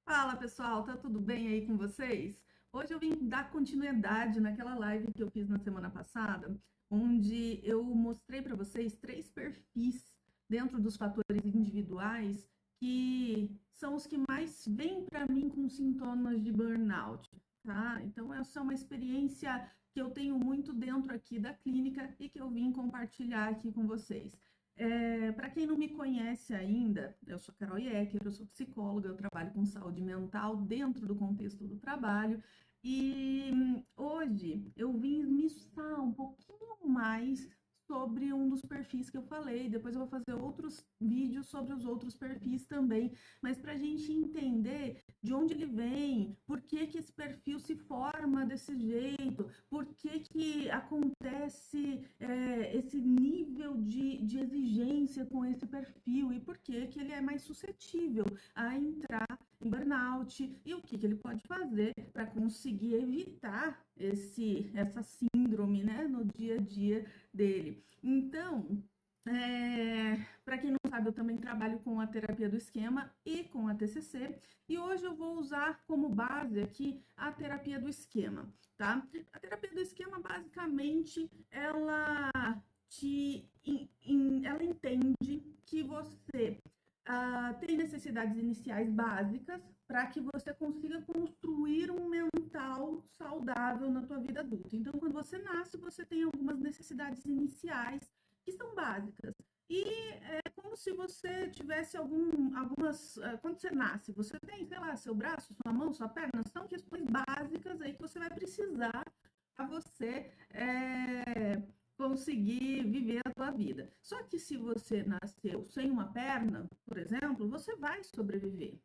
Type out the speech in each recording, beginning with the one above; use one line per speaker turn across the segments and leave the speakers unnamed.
Fala pessoal, tá tudo bem aí com vocês? Hoje eu vim dar continuidade naquela live que eu fiz na semana passada, onde eu mostrei para vocês três perfis dentro dos fatores individuais que são os que mais vêm para mim com sintomas de burnout, tá? Então, essa é uma experiência que eu tenho muito dentro aqui da clínica e que eu vim compartilhar aqui com vocês. Para quem não me conhece ainda, eu sou Carol Yecker, eu sou psicóloga, eu trabalho com saúde mental dentro do contexto do trabalho e hoje eu vim esmiuçar um pouquinho mais sobre um dos perfis que eu falei, depois eu vou fazer outros vídeos sobre os outros perfis também, mas para a gente entender de onde ele vem, por que que esse perfil se forma desse jeito, por que que acontece esse nível de exigência com esse perfil e por que que ele é mais suscetível a entrar em burnout e o que que ele pode fazer para conseguir evitar essa síndrome, né, no dia a dia dele. Então, para quem não sabe, eu também trabalho com a terapia do esquema e com a TCC, e hoje eu vou usar como base aqui a terapia do esquema, tá? A terapia do esquema, basicamente, ela entende que você tem necessidades iniciais básicas para que você consiga construir um mental saudável na tua vida adulta. Então, quando você nasce, você tem algumas necessidades iniciais que são básicas. E é como se você tivesse algumas. Quando você nasce, você tem, sei lá, seu braço, sua mão, sua perna, são questões básicas aí que você vai precisar para você conseguir viver a tua vida. Só que se você nasceu sem uma perna, por exemplo, você vai sobreviver.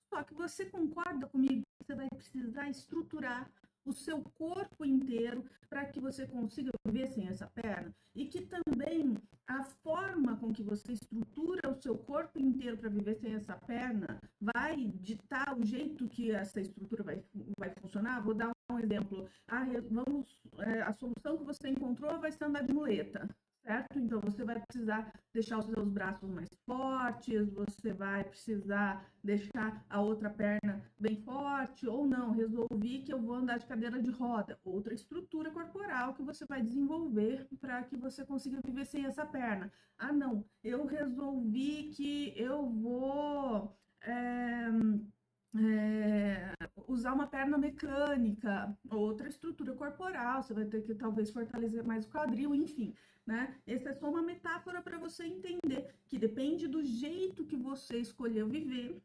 Só que você concorda comigo que você vai precisar estruturar o seu corpo inteiro para que você consiga viver sem essa perna e que também a forma com que você estrutura o seu corpo inteiro para viver sem essa perna vai ditar o jeito que essa estrutura vai funcionar. Vou dar um exemplo. A solução que você encontrou vai ser andar de muleta, certo? Então, você vai precisar deixar os seus braços mais fortes, você vai precisar deixar a outra perna bem forte, ou não, resolvi que eu vou andar de cadeira de roda, outra estrutura corporal que você vai desenvolver para que você consiga viver sem essa perna. Ah, não, eu resolvi que eu vou usar uma perna mecânica, outra estrutura corporal, você vai ter que talvez fortalecer mais o quadril, enfim, né? Essa é só uma metáfora para você entender que depende do jeito que você escolheu viver,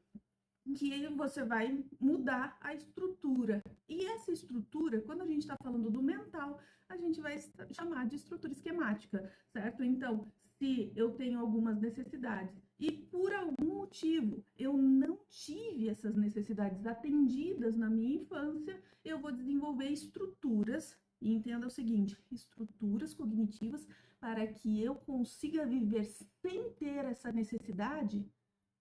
que você vai mudar a estrutura. E essa estrutura, quando a gente está falando do mental, a gente vai chamar de estrutura esquemática, certo? Então, se eu tenho algumas necessidades e por algum motivo eu não tive essas necessidades atendidas na minha infância, eu vou desenvolver estruturas. E entenda o seguinte, estruturas cognitivas para que eu consiga viver sem ter essa necessidade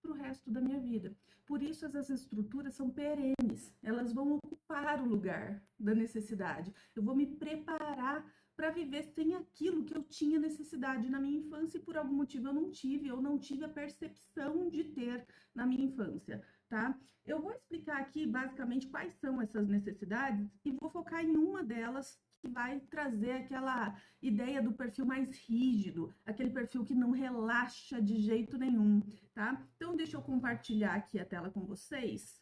para o resto da minha vida. Por isso, essas estruturas são perenes, elas vão ocupar o lugar da necessidade. Eu vou me preparar para viver sem aquilo que eu tinha necessidade na minha infância e por algum motivo eu não tive a percepção de ter na minha infância, tá? Eu vou explicar aqui basicamente quais são essas necessidades e vou focar em uma delas que vai trazer aquela ideia do perfil mais rígido, aquele perfil que não relaxa de jeito nenhum, tá? Então, deixa eu compartilhar aqui a tela com vocês.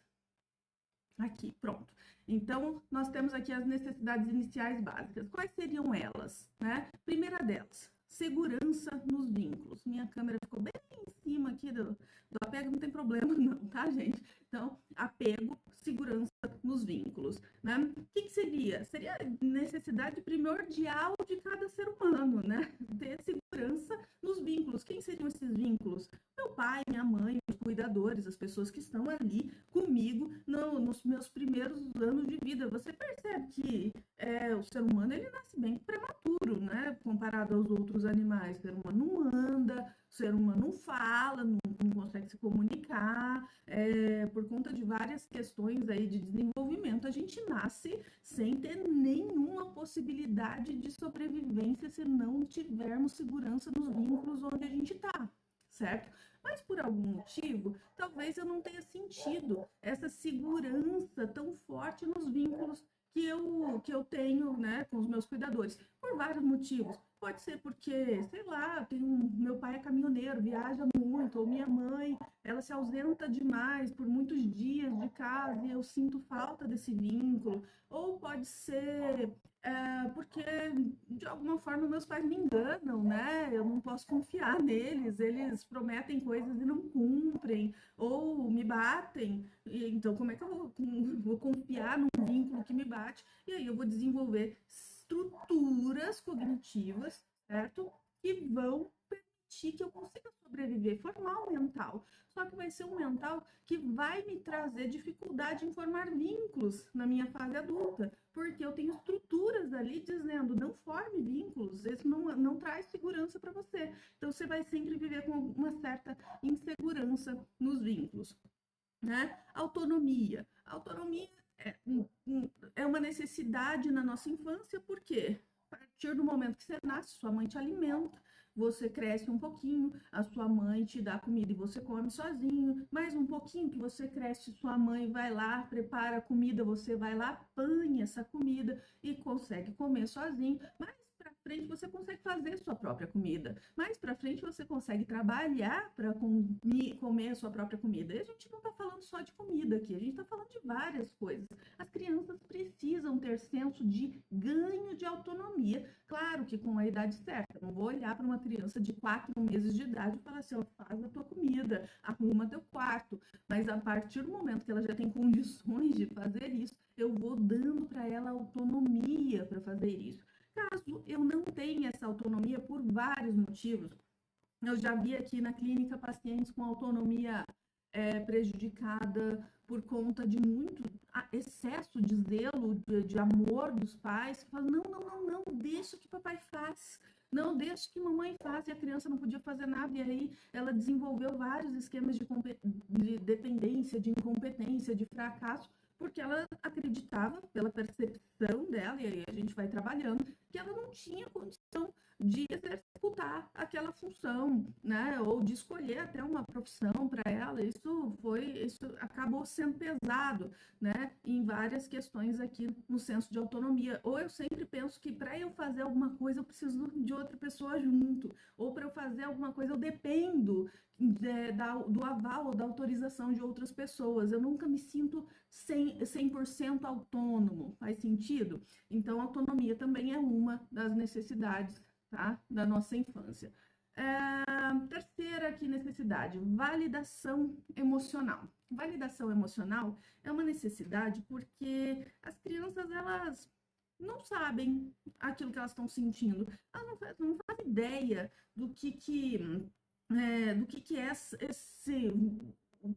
Aqui, pronto. Então, nós temos aqui as necessidades iniciais básicas. Quais seriam elas, né? Primeira delas, segurança nos vínculos. Minha câmera ficou bem em cima aqui do apego, não tem problema não, tá, gente? Então, apego, segurança nos vínculos, né? O que seria? Seria a necessidade primordial de cada ser humano, né? Ter segurança nos vínculos. Quem seriam esses vínculos? Meu pai, minha mãe, os cuidadores, as pessoas que estão ali comigo nos meus primeiros anos de vida. Você percebe que o ser humano ele nasce bem prematuro, né? Comparado aos outros animais. O ser humano não anda, o ser humano não fala, não consegue se comunicar, por conta de várias questões aí de desenvolvimento. A gente nasce sem ter nenhuma possibilidade de sobrevivência se não tivermos segurança nos vínculos onde a gente está, certo? mas por algum motivo, talvez eu não tenha sentido essa segurança tão forte nos vínculos que eu tenho, né, com os meus cuidadores, por vários motivos. Pode ser porque, sei lá, meu pai é caminhoneiro, viaja muito, ou minha mãe, ela se ausenta demais por muitos dias de casa e eu sinto falta desse vínculo. Ou pode ser porque, de alguma forma, meus pais me enganam, né? Eu não posso confiar neles, eles prometem coisas e não cumprem, ou me batem. Então, como é que eu vou confiar num vínculo que me bate? E aí eu vou desenvolver estruturas cognitivas, certo? Que vão permitir que eu consiga sobreviver, formar um mental. Só que vai ser um mental que vai me trazer dificuldade em formar vínculos na minha fase adulta, porque eu tenho estruturas ali dizendo, não forme vínculos, isso não traz segurança para você. Então, você vai sempre viver com uma certa insegurança nos vínculos, né? Autonomia. Autonomia é uma necessidade na nossa infância, porque a partir do momento que você nasce, sua mãe te alimenta, você cresce um pouquinho, a sua mãe te dá comida e você come sozinho, mais um pouquinho que você cresce, sua mãe vai lá, prepara a comida, você vai lá, apanha essa comida e consegue comer sozinho, mas para frente você consegue fazer sua própria comida. Mais para frente você consegue trabalhar para comer a sua própria comida. E a gente não está falando só de comida aqui, a gente está falando de várias coisas. As crianças precisam ter senso de ganho de autonomia, claro que com a idade certa. Não vou olhar para uma criança de 4 meses de idade e falar assim, ó, faz a tua comida, arruma teu quarto. Mas a partir do momento que ela já tem condições de fazer isso, eu vou dando para ela autonomia para fazer isso. Caso eu não tenha essa autonomia por vários motivos, eu já vi aqui na clínica pacientes com autonomia prejudicada por conta de muito excesso de zelo, de amor dos pais, que falam, não, deixa que papai faz, não, deixa que mamãe faz, e a criança não podia fazer nada, e aí ela desenvolveu vários esquemas de dependência, de incompetência, de fracasso, porque ela acreditava, pela percepção dela, e aí a gente vai trabalhando, que ela não tinha condição de executar aquela função, né? Ou de escolher até uma profissão para ela. Isso acabou sendo pesado, né? Em várias questões aqui no senso de autonomia. Ou eu sempre penso que para eu fazer alguma coisa eu preciso de outra pessoa junto, ou para eu fazer alguma coisa eu dependo do aval ou da autorização de outras pessoas. Eu nunca me sinto 100% autônomo. Faz sentido? Então, autonomia também é uma das necessidades, tá? Da nossa infância. Terceira aqui necessidade, validação emocional. Validação emocional é uma necessidade porque as crianças, elas não sabem aquilo que elas estão sentindo. Elas não fazem ideia do que é esse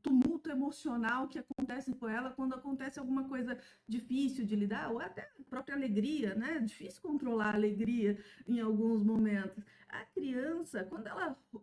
tumulto emocional que acontece com ela quando acontece alguma coisa difícil de lidar, ou até a própria alegria, né? É difícil controlar a alegria em alguns momentos. A criança, quando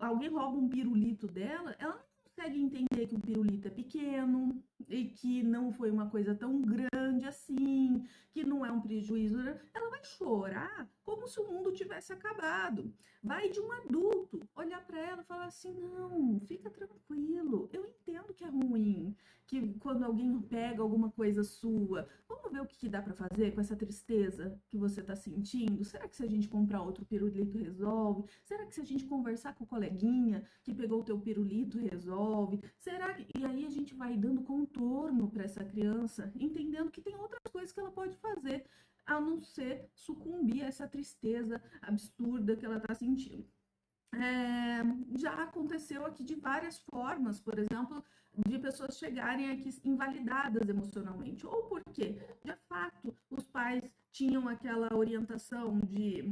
alguém rouba um pirulito dela, ela não consegue entender que o pirulito é pequeno e que não foi uma coisa tão grande assim, que não é um prejuízo. Ela vai chorar como se o mundo tivesse acabado. Vai de um adulto olhar para ela e falar assim, não, fica tranquilo, eu entendo que é ruim, que quando alguém pega alguma coisa sua, vamos ver o que dá para fazer com essa tristeza que você está sentindo? Será que se a gente comprar outro pirulito resolve? Será que se a gente conversar com o coleguinha que pegou o teu pirulito resolve? Será que... E aí a gente vai dando contorno para essa criança, entendendo que tem outras coisas que ela pode fazer, a não ser sucumbir a essa tristeza absurda que ela está sentindo. Já aconteceu aqui de várias formas, por exemplo, de pessoas chegarem aqui invalidadas emocionalmente, ou porque, de fato, os pais tinham aquela orientação de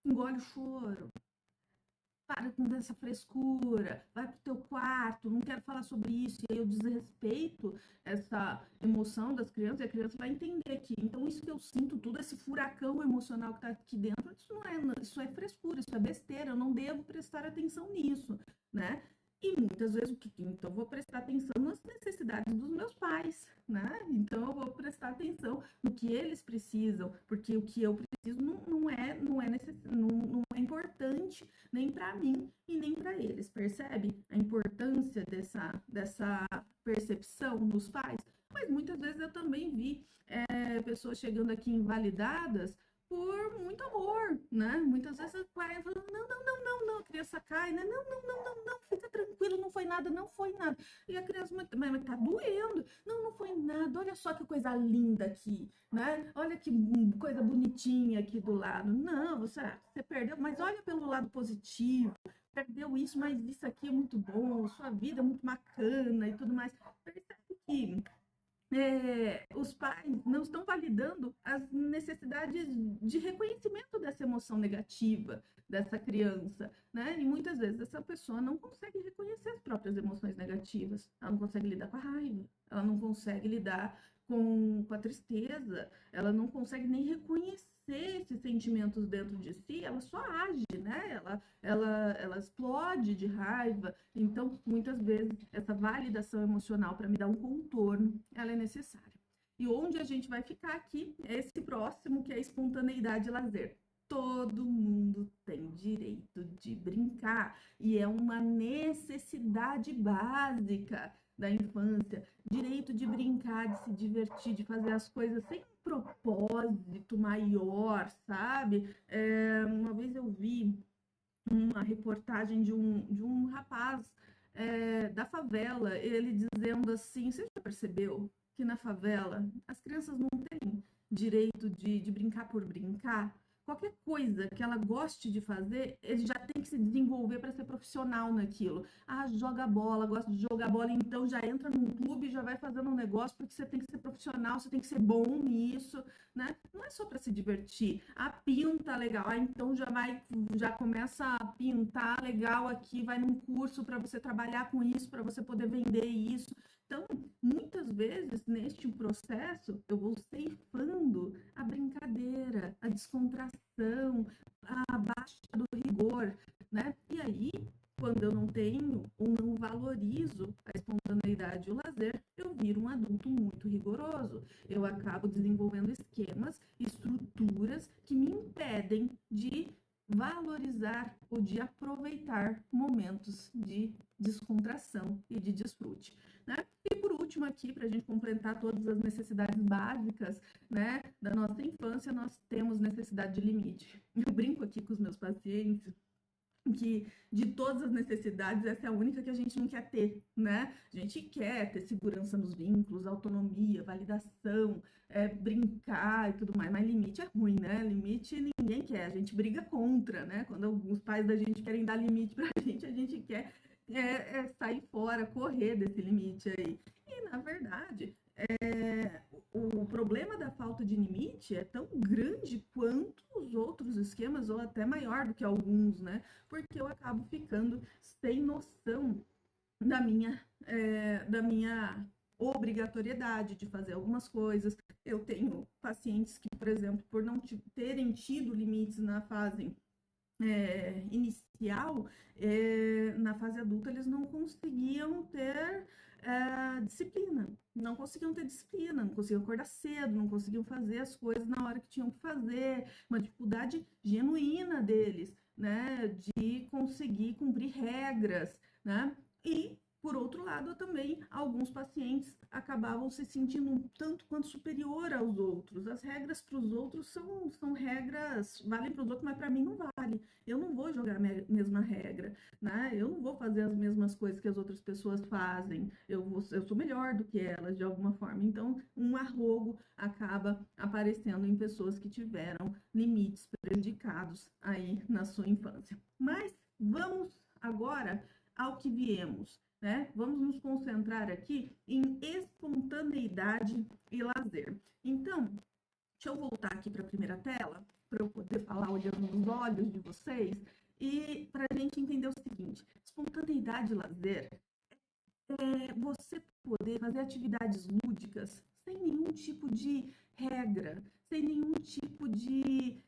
engole o choro, para com essa frescura, vai pro teu quarto, não quero falar sobre isso, e aí eu desrespeito essa emoção das crianças, e a criança vai entender que, então isso que eu sinto, tudo esse furacão emocional que tá aqui dentro, isso é frescura, isso é besteira, eu não devo prestar atenção nisso, né? E muitas vezes, então, eu vou prestar atenção nas necessidades dos meus pais, né? Então, eu vou prestar atenção no que eles precisam, porque o que eu preciso não é importante nem para mim e nem para eles, percebe? A importância dessa percepção nos pais. Mas muitas vezes eu também vi pessoas chegando aqui invalidadas por muito amor, né? Muitas vezes o pai falando, não, a criança cai, né? Não, fica tranquilo, não foi nada, não foi nada. E a criança, mas tá doendo. Não foi nada, olha só que coisa linda aqui, né? Olha que coisa bonitinha aqui do lado. Não, você perdeu, mas olha pelo lado positivo. Perdeu isso, mas isso aqui é muito bom, sua vida é muito bacana e tudo mais. Percebe que os pais não estão validando as necessidades de reconhecimento dessa emoção negativa dessa criança, né? E muitas vezes essa pessoa não consegue reconhecer as próprias emoções negativas, ela não consegue lidar com a raiva, ela não consegue lidar com a tristeza, ela não consegue nem reconhecer esses sentimentos dentro de si, ela só age, né? Ela explode de raiva. Então, muitas vezes, essa validação emocional para me dar um contorno, ela é necessária. E onde a gente vai ficar aqui é esse próximo, que é a espontaneidade e lazer. Todo mundo tem direito de brincar e é uma necessidade básica da infância. Direito de brincar, de se divertir, de fazer as coisas sem um propósito maior, sabe? Uma vez eu vi uma reportagem de um rapaz da favela, ele dizendo assim, você já percebeu que na favela as crianças não têm direito de brincar por brincar? Qualquer coisa que ela goste de fazer, ele já tem que se desenvolver para ser profissional naquilo. Ah, joga bola, gosta de jogar bola, então já entra num clube e já vai fazendo um negócio, porque você tem que ser profissional, você tem que ser bom nisso, né? Não é só para se divertir. Ah, pinta legal, então já começa a pintar legal aqui, vai num curso para você trabalhar com isso, para você poder vender isso. Então, muitas vezes, neste processo, eu vou ceifando a brincadeira, a descontração, a baixa do rigor, né? E aí, quando eu não tenho ou não valorizo a espontaneidade e o lazer, eu viro um adulto muito rigoroso. Eu acabo desenvolvendo esquemas, estruturas que me impedem de valorizar ou de aproveitar momentos de descontração e de desfrute, né? E por último aqui, para a gente completar todas as necessidades básicas, né, da nossa infância, nós temos necessidade de limite. Eu brinco aqui com os meus pacientes que de todas as necessidades, essa é a única que a gente não quer ter, né? A gente quer ter segurança nos vínculos, autonomia, validação, brincar e tudo mais, mas limite é ruim, né? Limite ninguém quer, a gente briga contra, né? Quando os pais da gente querem dar limite pra gente, a gente quer sair fora, correr desse limite aí. E, na verdade, o problema da falta de limite é tão grande quanto os outros esquemas, ou até maior do que alguns, né? Porque eu acabo ficando sem noção da minha obrigatoriedade de fazer algumas coisas. Eu tenho pacientes que, por exemplo, por não terem tido limites na fase inicial, na fase adulta, eles não conseguiam ter disciplina, não conseguiam ter disciplina, não conseguiam acordar cedo, não conseguiam fazer as coisas na hora que tinham que fazer, uma dificuldade genuína deles, né, de conseguir cumprir regras, né, e por outro lado, também alguns pacientes acabavam se sentindo um tanto quanto superior aos outros. As regras para os outros são regras, valem para os outros, mas para mim não vale. Eu não vou jogar a mesma regra, né? Eu não vou fazer as mesmas coisas que as outras pessoas fazem. Eu sou melhor do que elas, de alguma forma. Então, um arrogo acaba aparecendo em pessoas que tiveram limites prejudicados aí na sua infância. Mas vamos agora ao que viemos. Né? Vamos nos concentrar aqui em espontaneidade e lazer. Então, deixa eu voltar aqui para a primeira tela, para eu poder falar olhando nos olhos de vocês, e para a gente entender o seguinte: espontaneidade e lazer é você poder fazer atividades lúdicas sem nenhum tipo de regra, sem nenhum tipo de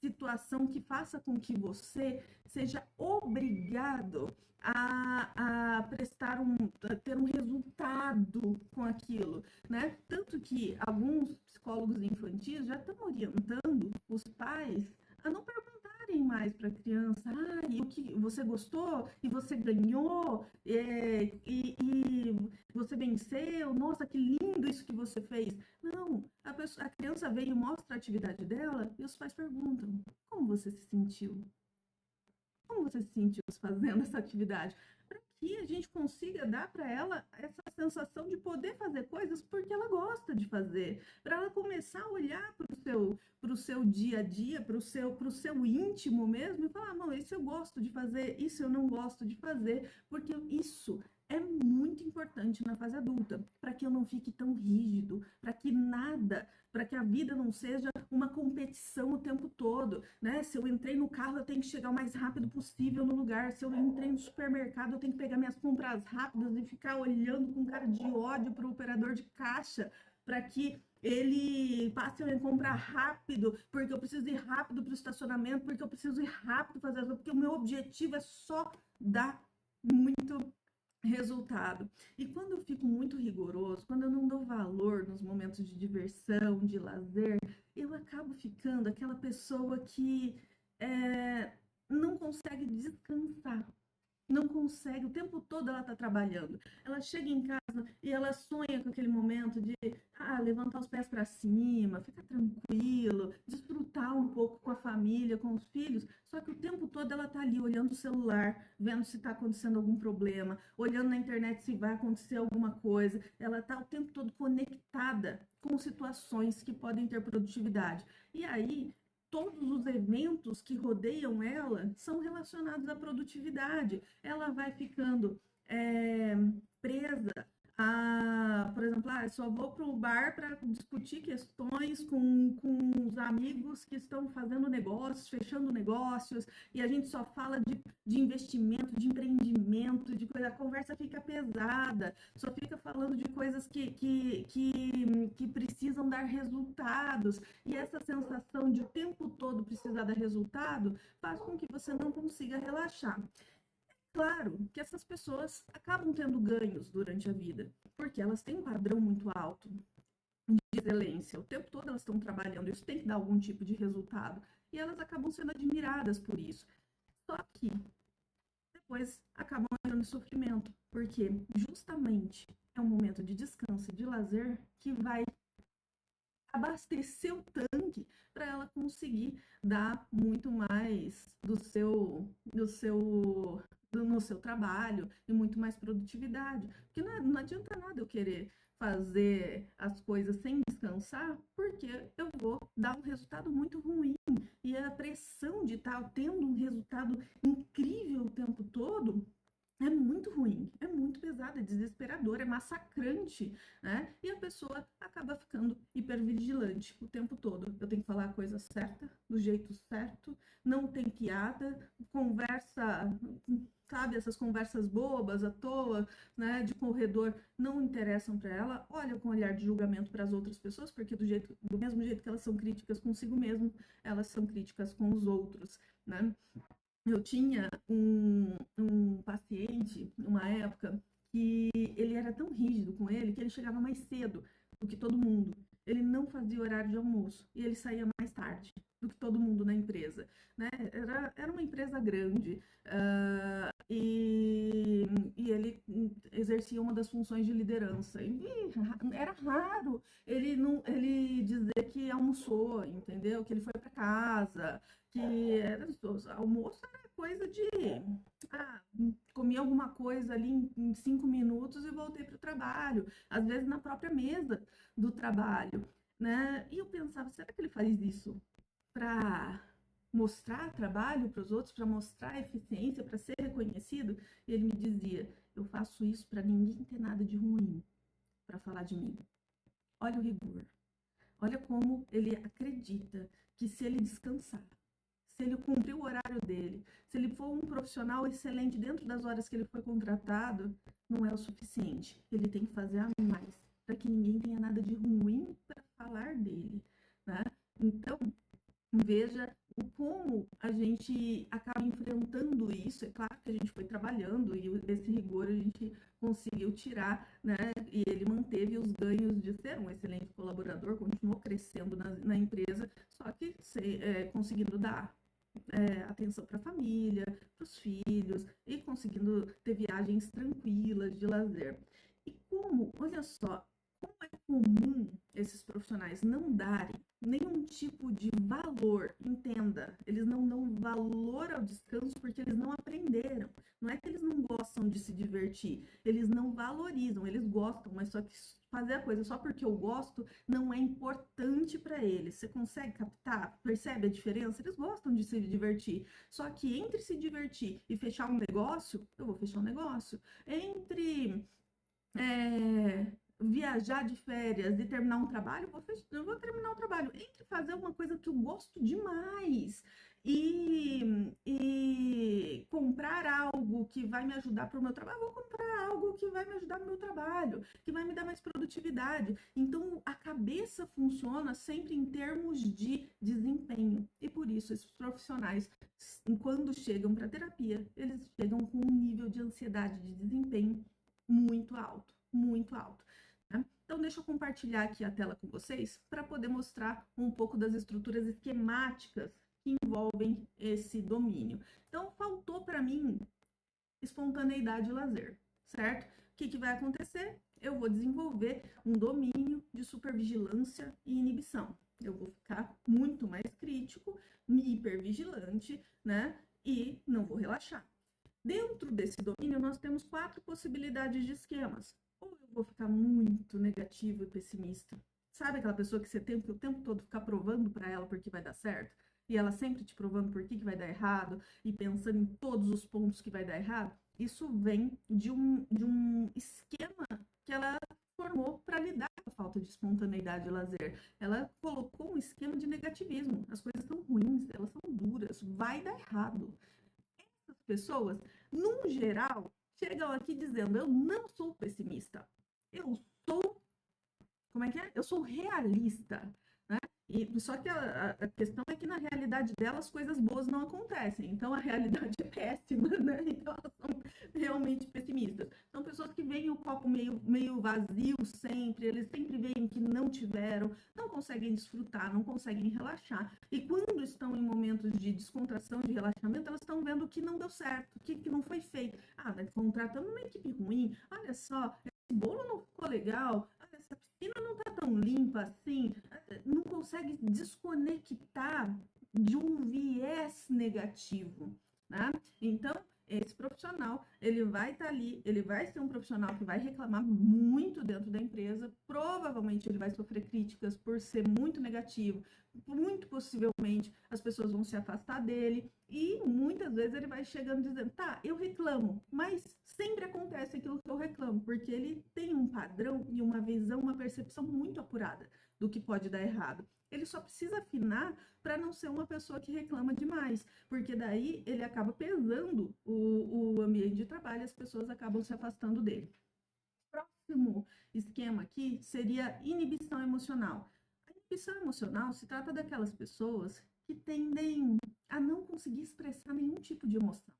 situação que faça com que você seja obrigado a ter um resultado com aquilo, né? Tanto que alguns psicólogos infantis já estão orientando os pais a não perguntarem mais para a criança, e o que você gostou, e você ganhou, e você venceu, nossa, que lindo isso que você fez. Não, a criança vem e mostra a atividade dela, e os pais perguntam, como você se sentiu? Como você se sentiu fazendo essa atividade? Para que a gente consiga dar para ela essa sensação de poder fazer coisas porque ela gosta de fazer, para ela começar a olhar para o seu dia a dia, para o seu íntimo mesmo e falar, não, isso eu gosto de fazer, isso eu não gosto de fazer, porque isso é muito importante na fase adulta, para que eu não fique tão rígido, para que a vida não seja uma competição o tempo todo, né? Se eu entrei no carro, eu tenho que chegar o mais rápido possível no lugar. Se eu entrei no supermercado, eu tenho que pegar minhas compras rápidas e ficar olhando com cara de ódio para o operador de caixa, para que ele passe a comprar rápido, porque eu preciso ir rápido para o estacionamento, porque eu preciso ir rápido fazer as coisas, porque o meu objetivo é só dar muito resultado. E quando eu fico muito rigoroso, quando eu não dou valor nos momentos de diversão, de lazer, eu acabo ficando aquela pessoa que é, não consegue descansar. Não consegue, o tempo todo ela está trabalhando. Ela chega em casa e ela sonha com aquele momento de levantar os pés para cima, ficar tranquilo, desfrutar um pouco com a família, com os filhos. Só que o tempo todo ela está ali olhando o celular, vendo se está acontecendo algum problema, olhando na internet se vai acontecer alguma coisa. Ela está o tempo todo conectada com situações que podem ter produtividade. E aí todos os eventos que rodeiam ela são relacionados à produtividade. Ela vai ficando presa a, por exemplo, só vou para o bar para discutir questões com os amigos que estão fazendo negócios, fechando negócios, e a gente só fala de investimento, de empreendimento, de coisa, a conversa fica pesada, só fica falando de coisas que precisam dar resultados, e essa sensação de o tempo todo precisar dar resultado faz com que você não consiga relaxar. Claro que essas pessoas acabam tendo ganhos durante a vida, porque elas têm um padrão muito alto de excelência. O tempo todo elas estão trabalhando, isso tem que dar algum tipo de resultado. E elas acabam sendo admiradas por isso. Só que depois acabam entrando em sofrimento, porque justamente é um momento de descanso e de lazer que vai abastecer o tanque para ela conseguir dar muito mais no seu trabalho e muito mais produtividade. Porque não adianta nada eu querer fazer as coisas sem descansar, porque eu vou dar um resultado muito ruim. E a pressão de estar tendo um resultado incrível o tempo todo é muito ruim, é muito pesado, é desesperador, é massacrante, né? E a pessoa acaba ficando hipervigilante o tempo todo. Eu tenho que falar a coisa certa, do jeito certo, não tem piada, conversa, sabe, essas conversas bobas à toa, né, de corredor, não interessam para ela. Olha com olhar de julgamento para as outras pessoas, porque do mesmo jeito que elas são críticas consigo mesmo, elas são críticas com os outros, né? Eu tinha um paciente, numa época, que ele era tão rígido com ele que ele chegava mais cedo do que todo mundo. Ele não fazia horário de almoço e ele saía mais tarde do que todo mundo na empresa, né? Era uma empresa grande, e ele exercia uma das funções de liderança. E era raro ele dizer que almoçou, entendeu? Que ele foi para casa, que almoço era coisa de comi alguma coisa ali em 5 minutos e voltei para o trabalho, às vezes na própria mesa do trabalho, né? E eu pensava, será que ele faz isso para mostrar trabalho para os outros, para mostrar eficiência, para ser reconhecido? E ele me dizia, eu faço isso para ninguém ter nada de ruim para falar de mim. Olha o rigor. Olha como ele acredita que se ele descansar, se ele cumprir o horário dele, se ele for um profissional excelente dentro das horas que ele foi contratado, não é o suficiente. Ele tem que fazer a mais, para que ninguém tenha nada de ruim para falar dele, né? Então, veja como a gente acaba enfrentando isso. É claro que a gente foi trabalhando e desse rigor a gente conseguiu tirar, né? E ele manteve os ganhos de ser um excelente colaborador, continuou crescendo na empresa, só que conseguindo dar atenção para a família, para os filhos e conseguindo ter viagens tranquilas de lazer. E como, olha só, como é comum esses profissionais não darem nenhum tipo de valor, entenda, eles não dão valor ao descanso porque eles não aprenderam. Não é que eles não gostam de se divertir, eles não valorizam, eles gostam, mas só que fazer a coisa só porque eu gosto não é importante para eles. Você consegue captar? Percebe a diferença? Eles gostam de se divertir. Só que entre se divertir e fechar um negócio, eu vou fechar um negócio. Entre viajar de férias e terminar um trabalho, eu vou terminar o trabalho. Entre fazer uma coisa que eu gosto demais e comprar algo que vai me ajudar para o meu trabalho, eu vou comprar algo que vai me ajudar no meu trabalho, que vai me dar mais produtividade. Então, a cabeça funciona sempre em termos de desempenho. E por isso, esses profissionais, quando chegam para terapia, eles chegam com um nível de ansiedade de desempenho muito alto, muito alto. Né? Então, deixa eu compartilhar aqui a tela com vocês para poder mostrar um pouco das estruturas esquemáticas que envolvem esse domínio. Então, faltou para mim espontaneidade e lazer, certo? O que vai acontecer? Eu vou desenvolver um domínio de supervigilância e inibição. Eu vou ficar muito mais crítico, hipervigilante, né? E não vou relaxar. Dentro desse domínio, nós temos 4 possibilidades de esquemas. Ou eu vou ficar muito negativo e pessimista. Sabe aquela pessoa que você tem que o tempo todo ficar provando para ela porque vai dar certo? E ela sempre te provando por que vai dar errado e pensando em todos os pontos que vai dar errado? Isso vem de um esquema que ela formou para lidar com a falta de espontaneidade e lazer. Ela colocou um esquema de negativismo. As coisas são ruins, elas são duras, vai dar errado. Essas pessoas, num geral, chegam aqui dizendo: eu não sou pessimista, eu sou, como é que é? Eu sou realista, né? E só que a questão é que na realidade delas coisas boas não acontecem, então a realidade é péssima, né? Então elas são realmente pessimistas. São pessoas que veem o copo meio vazio sempre, eles sempre veem que não tiveram, não conseguem desfrutar, não conseguem relaxar. E quando estão em momentos de descontração, de relaxamento, elas estão vendo o que não deu certo, o que não foi feito. Ah, contratando uma equipe ruim, olha só, esse bolo não ficou legal, essa piscina não está tão limpa assim, não consegue desconectar de um viés negativo, né? Então, esse profissional, ele vai estar ali, ele vai ser um profissional que vai reclamar muito dentro da empresa, provavelmente ele vai sofrer críticas por ser muito negativo, muito possivelmente as pessoas vão se afastar dele e muitas vezes ele vai chegando dizendo, tá, eu reclamo, mas sempre acontece aquilo que eu reclamo, porque ele tem um padrão e uma visão, uma percepção muito apurada do que pode dar errado. Ele só precisa afinar para não ser uma pessoa que reclama demais, porque daí ele acaba pesando o ambiente de trabalho e as pessoas acabam se afastando dele. Próximo esquema aqui seria inibição emocional. A inibição emocional se trata daquelas pessoas que tendem a não conseguir expressar nenhum tipo de emoção.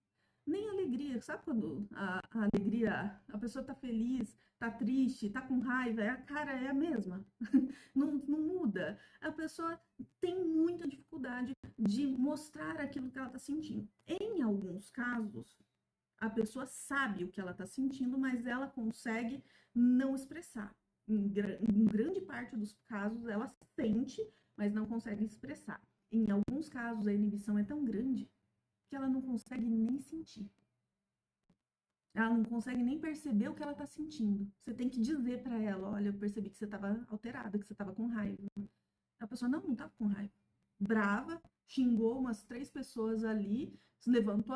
Nem alegria, sabe quando a alegria, a pessoa tá feliz, tá triste, tá com raiva, a cara é a mesma, não muda. A pessoa tem muita dificuldade de mostrar aquilo que ela tá sentindo. Em alguns casos, a pessoa sabe o que ela tá sentindo, mas ela consegue não expressar. Em grande parte dos casos, ela sente, mas não consegue expressar. Em alguns casos, a inibição é tão grande que ela não consegue nem sentir. Ela não consegue nem perceber o que ela está sentindo. Você tem que dizer para ela, olha, eu percebi que você estava alterada, que você estava com raiva. A pessoa não estava com raiva. Brava, xingou umas 3 pessoas ali, se levantou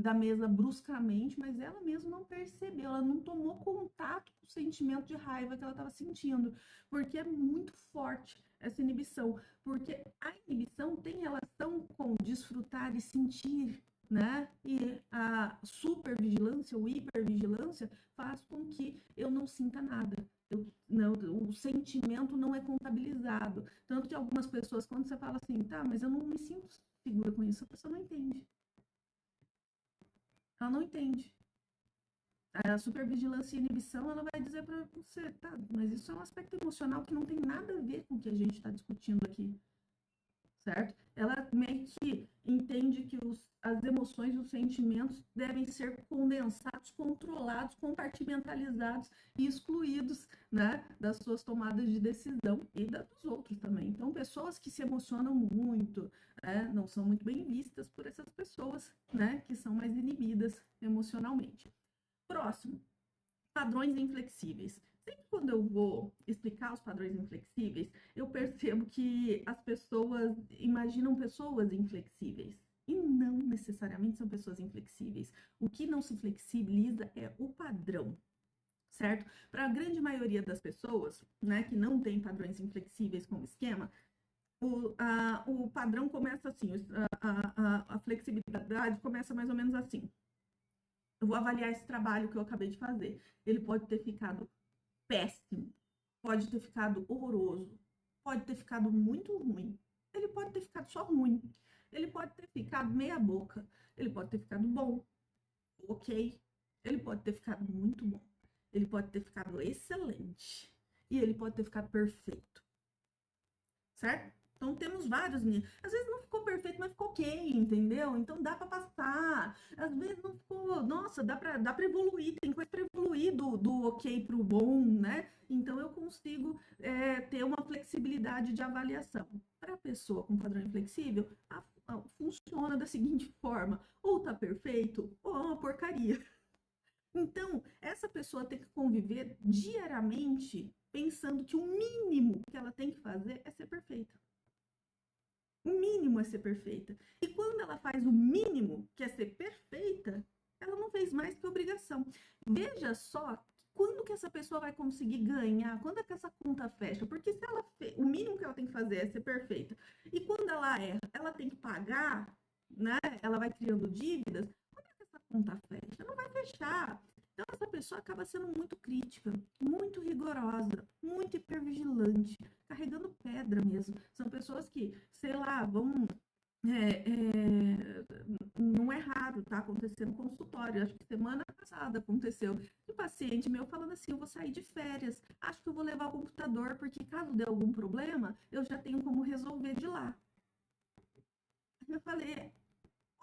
da mesa bruscamente, mas ela mesma não percebeu, ela não tomou contato com o sentimento de raiva que ela estava sentindo, porque é muito forte essa inibição, porque a inibição tem relação com desfrutar e sentir né? E a supervigilância ou hipervigilância faz com que eu não sinta nada. Não, o sentimento não é contabilizado. Tanto que algumas pessoas, quando você fala assim, tá, mas eu não me sinto segura com isso, a pessoa não entende. Ela não entende. A supervigilância e inibição, ela vai dizer para você, tá, mas isso é um aspecto emocional que não tem nada a ver com o que a gente está discutindo aqui, certo? Ela meio que entende que as emoções e os sentimentos devem ser condensados, controlados, compartimentalizados e excluídos, né, das suas tomadas de decisão e dos outros também. Então, pessoas que se emocionam muito, não são muito bem vistas por essas pessoas, né, que são mais inibidas emocionalmente. Próximo, padrões inflexíveis. Sempre quando eu vou explicar os padrões inflexíveis, eu percebo que as pessoas imaginam pessoas inflexíveis. E não necessariamente são pessoas inflexíveis. O que não se flexibiliza é o padrão, certo? Para a grande maioria das pessoas, né, que não tem padrões inflexíveis como esquema, o padrão começa assim, a flexibilidade começa mais ou menos assim. Eu vou avaliar esse trabalho que eu acabei de fazer. Ele pode ter ficado péssimo, pode ter ficado horroroso, pode ter ficado muito ruim, ele pode ter ficado só ruim, ele pode ter ficado meia boca, ele pode ter ficado bom, ok, ele pode ter ficado muito bom, ele pode ter ficado excelente e ele pode ter ficado perfeito, certo? Então temos vários níveis. Às vezes não ficou perfeito, mas ficou ok, entendeu? Então dá para passar. Às vezes não ficou, nossa, dá para evoluir, tem coisa para evoluir do ok para o bom, né? Então eu consigo ter uma flexibilidade de avaliação. Para a pessoa com padrão inflexível, funciona da seguinte forma: ou tá perfeito, ou é uma porcaria. Então, essa pessoa tem que conviver diariamente pensando que o mínimo que ela tem que fazer é ser perfeita. O mínimo é ser perfeita. E quando ela faz o mínimo, que é ser perfeita, ela não fez mais que obrigação. Veja só quando que essa pessoa vai conseguir ganhar, quando é que essa conta fecha? Porque se ela o mínimo que ela tem que fazer é ser perfeita. E quando ela erra, ela tem que pagar, né? Ela vai criando dívidas. Quando é que essa conta fecha? Não vai fechar. Então, essa pessoa acaba sendo muito crítica, muito rigorosa, muito hipervigilante, carregando pedra mesmo. São pessoas que, sei lá, vão. Não é raro, tá acontecendo no consultório. Acho que semana passada aconteceu. Um paciente meu falando assim: eu vou sair de férias, acho que eu vou levar o computador, porque caso dê algum problema, eu já tenho como resolver de lá. Eu falei: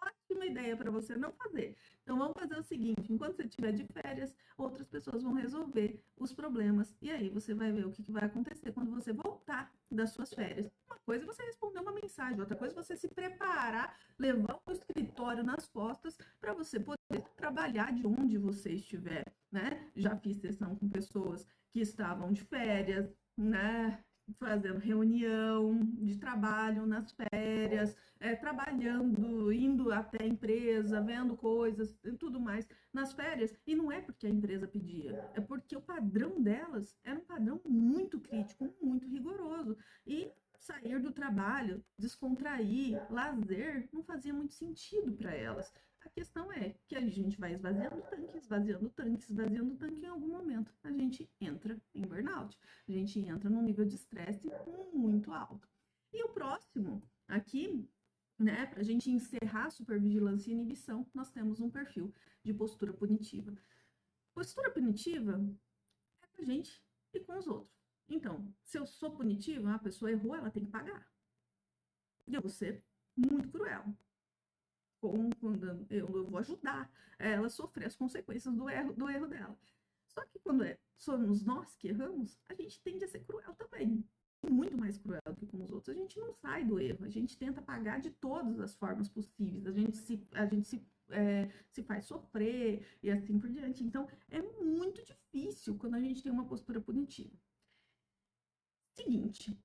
ótima ideia para você não fazer. Então vamos fazer o seguinte: enquanto você estiver de férias, outras pessoas vão resolver os problemas. E aí você vai ver o que vai acontecer quando você voltar das suas férias. Uma coisa é você responder uma mensagem, outra coisa é você se preparar, levar o escritório nas costas para você poder trabalhar de onde você estiver, né? Já fiz sessão com pessoas que estavam de férias, né? Fazendo reunião de trabalho nas férias, trabalhando, indo até a empresa, vendo coisas e tudo mais nas férias. E não é porque a empresa pedia, é porque o padrão delas era um padrão muito crítico, muito rigoroso. E sair do trabalho, descontrair, lazer, não fazia muito sentido para elas. A questão é que a gente vai esvaziando o tanque, esvaziando o tanque, esvaziando o tanque, em algum momento a gente entra em burnout. A gente entra num nível de estresse muito alto. E o próximo aqui, né, para a gente encerrar a supervigilância e inibição, nós temos um perfil de postura punitiva. Postura punitiva é com a gente e com os outros. Então, se eu sou punitiva, a pessoa errou, ela tem que pagar. E eu vou ser muito cruel. Quando eu vou ajudar ela a sofrer as consequências do erro dela. Só que quando somos nós que erramos, a gente tende a ser cruel também. Muito mais cruel do que com os outros. A gente não sai do erro, a gente tenta pagar de todas as formas possíveis, a gente se faz sofrer e assim por diante. Então, é muito difícil quando a gente tem uma postura punitiva. Seguinte,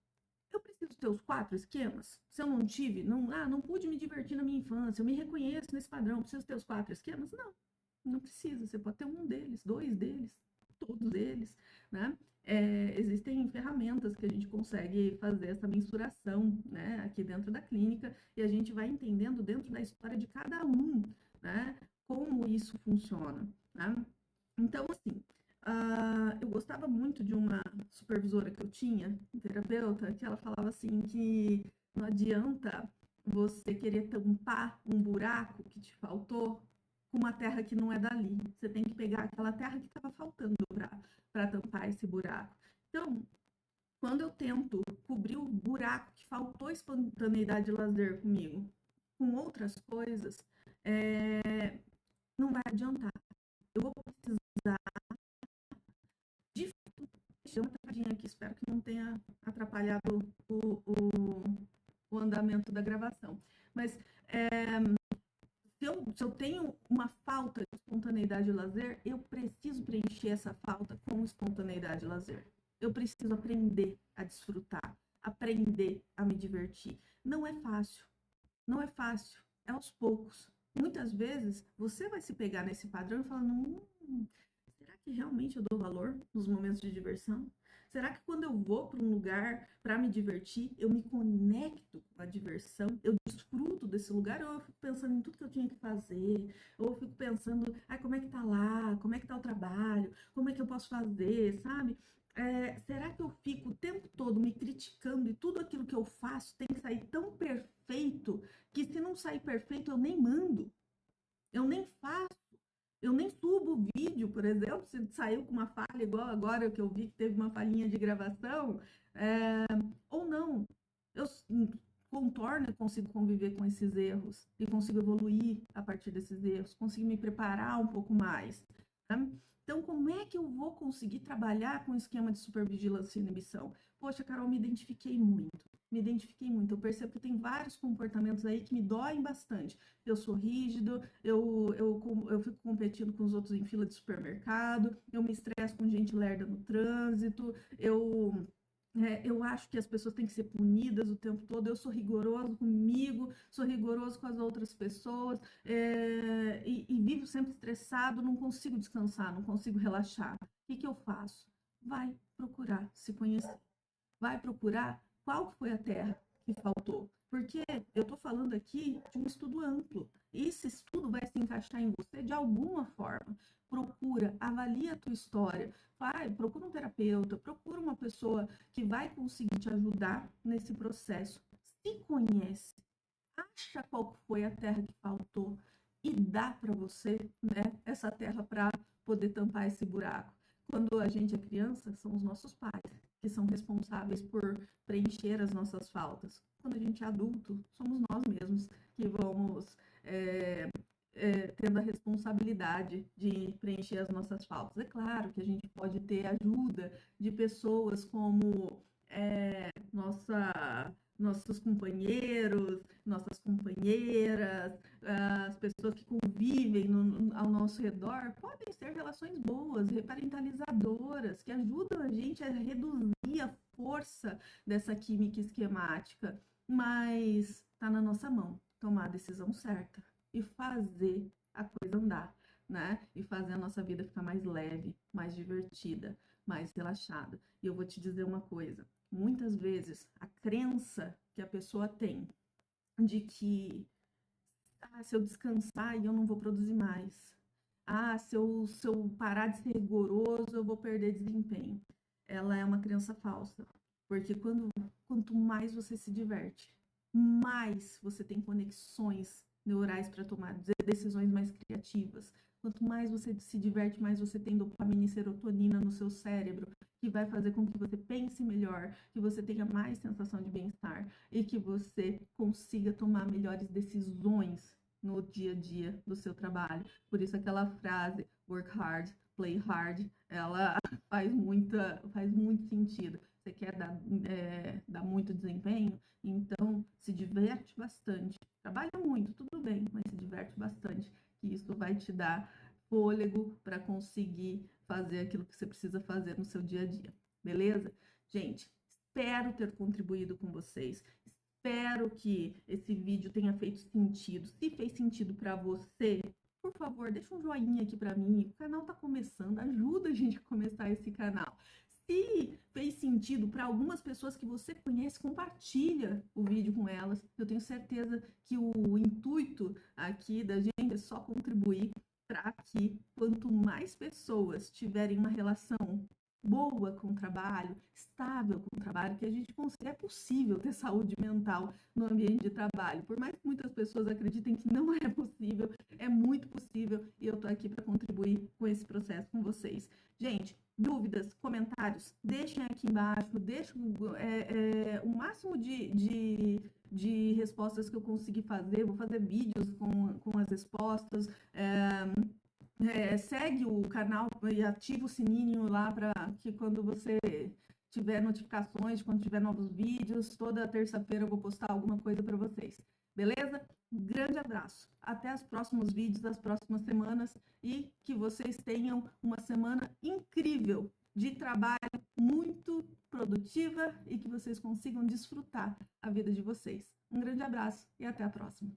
eu preciso ter os 4 esquemas? Se eu não tive, não pude me divertir na minha infância, eu me reconheço nesse padrão, preciso ter os 4 esquemas? Não, não precisa. Você pode ter um deles, 2 deles, todos eles, né? existem ferramentas que a gente consegue fazer essa mensuração, né, aqui dentro da clínica, e a gente vai entendendo dentro da história de cada um, né, como isso funciona, né? Então, assim, eu gostava muito de uma supervisora que eu tinha, terapeuta, que ela falava assim que não adianta você querer tampar um buraco que te faltou com uma terra que não é dali. Você tem que pegar aquela terra que estava faltando para tampar esse buraco. Então, quando eu tento cobrir o buraco que faltou espontaneidade e lazer comigo, com outras coisas, não vai adiantar. Eu vou precisar de fato. Deixa uma travadinha aqui, espero que não tenha atrapalhado o andamento da gravação. Mas se eu tenho uma falta de espontaneidade e lazer, eu preciso preencher essa falta com espontaneidade e lazer. Eu preciso aprender a desfrutar, aprender a me divertir. Não é fácil, não é fácil, é aos poucos. Muitas vezes você vai se pegar nesse padrão e falar, será que realmente eu dou valor nos momentos de diversão? Será que quando eu vou para um lugar para me divertir, eu me conecto com a diversão, eu desfruto desse lugar, ou eu fico pensando em tudo que eu tinha que fazer, ou eu fico pensando, como é que tá lá, como é que tá o trabalho, como é que eu posso fazer, sabe? Será que eu fico o tempo todo me criticando e tudo aquilo que eu faço tem que sair tão perfeito que se não sair perfeito eu nem mando, eu nem faço? Eu nem subo o vídeo, por exemplo, se saiu com uma falha, igual agora que eu vi que teve uma falhinha de gravação, ou não. Eu contorno e consigo conviver com esses erros e consigo evoluir a partir desses erros, consigo me preparar um pouco mais. Né? Então, como é que eu vou conseguir trabalhar com o esquema de supervigilância e inibição? Poxa, Carol, me identifiquei muito. Eu percebo que tem vários comportamentos aí que me doem bastante. Eu sou rígido, eu fico competindo com os outros em fila de supermercado, eu me estresso com gente lerda no trânsito, eu acho que as pessoas têm que ser punidas o tempo todo, eu sou rigoroso comigo, sou rigoroso com as outras pessoas, e vivo sempre estressado, não consigo descansar, não consigo relaxar. O que eu faço? Vai procurar se conhecer. Vai procurar qual foi a terra que faltou. Porque eu estou falando aqui de um estudo amplo. E esse estudo vai se encaixar em você de alguma forma. Procura, avalia a tua história. Procura um terapeuta, procura uma pessoa que vai conseguir te ajudar nesse processo. Se conhece, acha qual foi a terra que faltou e dá para você, né, essa terra para poder tampar esse buraco. Quando a gente é criança, são os nossos pais que são responsáveis por preencher as nossas faltas. Quando a gente é adulto, somos nós mesmos que vamos tendo a responsabilidade de preencher as nossas faltas. É claro que a gente pode ter ajuda de pessoas como nossos companheiros, nossas companheiras, as pessoas que convivem ao nosso redor, podem ser relações boas, reparentalizadoras, que ajudam a gente a reduzir a força dessa química esquemática, mas está na nossa mão tomar a decisão certa e fazer a coisa andar, né? E fazer a nossa vida ficar mais leve, mais divertida, mais relaxada. E eu vou te dizer uma coisa, muitas vezes a crença que a pessoa tem de que se eu descansar eu não vou produzir mais, se eu parar de ser rigoroso eu vou perder desempenho, ela é uma crença falsa, porque quanto mais você se diverte, mais você tem conexões neurais para tomar decisões mais criativas. Quanto mais você se diverte, mais você tem dopamina e serotonina no seu cérebro, que vai fazer com que você pense melhor, que você tenha mais sensação de bem-estar e que você consiga tomar melhores decisões no dia a dia do seu trabalho. Por isso aquela frase, work hard, play hard, ela faz muito sentido. Você quer dar muito desempenho? Então, se diverte bastante. Trabalha muito, tudo bem, mas se diverte bastante, que isso vai te dar fôlego para conseguir fazer aquilo que você precisa fazer no seu dia a dia, beleza? Gente, espero ter contribuído com vocês. Espero que esse vídeo tenha feito sentido. Se fez sentido para você, por favor, deixa um joinha aqui para mim. O canal está começando, ajuda a gente a começar esse canal. Se fez sentido para algumas pessoas que você conhece, compartilha o vídeo com elas. Eu tenho certeza que o intuito aqui da gente é só contribuir para que quanto mais pessoas tiverem uma relação boa com o trabalho, estável com o trabalho, que a gente consiga, é possível ter saúde mental no ambiente de trabalho. Por mais que muitas pessoas acreditem que não é possível, é muito possível e eu tô aqui para contribuir com esse processo com vocês. Gente, dúvidas, comentários, deixem aqui embaixo, deixem o máximo de respostas que eu conseguir fazer, vou fazer vídeos com as respostas, segue o canal e ativa o sininho lá para que quando você tiver notificações, quando tiver novos vídeos, toda terça-feira eu vou postar alguma coisa para vocês. Beleza? Grande abraço. Até os próximos vídeos das próximas semanas e que vocês tenham uma semana incrível de trabalho, muito produtiva e que vocês consigam desfrutar a vida de vocês. Um grande abraço e até a próxima.